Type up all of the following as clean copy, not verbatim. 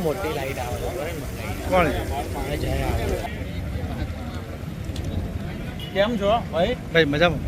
મોટી લાઈટ આવે કોણ કેમ છો ભાઈ? ભાઈ મજામાં.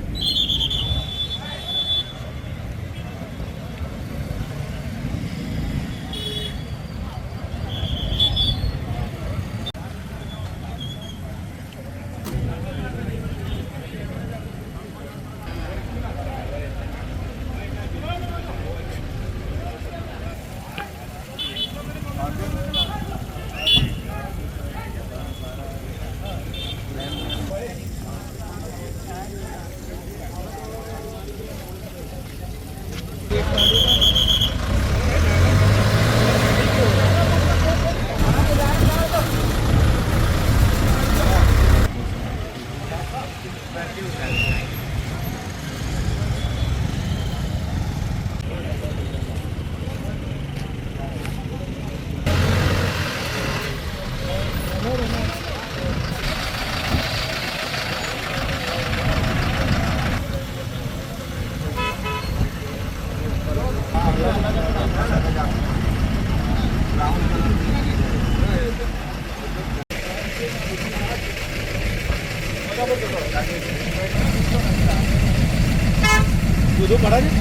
બધું પડા છે.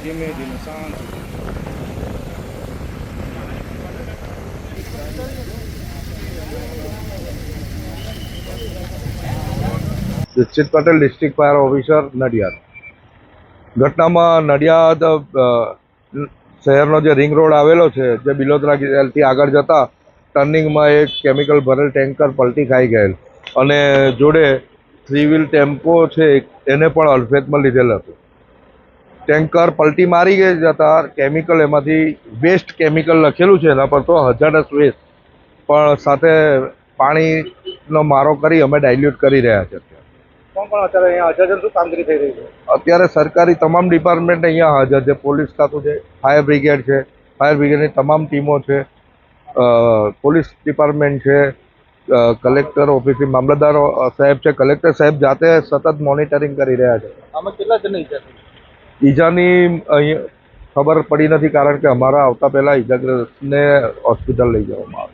ધીમે ધીમે શાંત. Dixit Patel, district fire officer, Nadiad. ઘટનામાં નડિયાદ શહેરનો જે રિંગ રોડ આવેલો છે, જે બિલોદરા થી આગળ જતા ટર્નિંગમાં એક કેમિકલ ભરેલ ટેન્કર પલટી ખાઈ ગયેલ અને જોડે 3 વ્હીલ ટેમ્પો છે એને પણ અડફેટમાં લીધેલ હતું. ટેન્કર પલટી મારી ગઈ જતા કેમિકલ એમાંથી વેસ્ટ કેમિકલ લખેલું છે એના પર, તો હજારડસ વેસ્ટ પણ સાથે પાણીનો મારો કરી અમે ડાયલ્યુટ કરી રહ્યા છે. કોણ કોણ અત્યારે અહીંયા હાજર છે? શું કામગીરી થઈ રહી છે? અત્યારે સરકારી તમામ ડિપાર્ટમેન્ટ અહીંયા હાજર છે. પોલીસ ખાતું છે, ફાયર બ્રિગેડ છે, ફાયર બ્રિગેડની તમામ ટીમો છે, પોલીસ ડિપાર્ટમેન્ટ છે, કલેક્ટર ઓફિસથી મામલતદાર સાહેબ છે, કલેક્ટર સાહેબ જાતે સતત મોનિટરિંગ કરી રહ્યા છે. આમાં કેટલા જણ ઈજા થઈ? ઈજાની અહીંયા ખબર પડી નથી, કારણ કે અમારા આવતા પહેલા ઈજાગ્રસ્તને હોસ્પિટલ લઈ જવામાં આવે.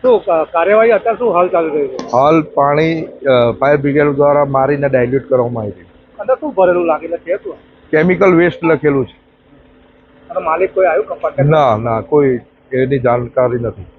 શું કાર્યવાહી અત્યારે શું હાલ ચાલી રહી છે? હાલ પાણી ફાયર બ્રિગેડ દ્વારા મારીને ડાયલ્યુટ કરવામાં આવી છે. અંદર શું ભરેલું લાગેલું છે? શું કેમિકલ વેસ્ટ લખેલું છે. અને માલિક કોઈ આવ્યું? ના, કોઈ એની જાણકારી નથી.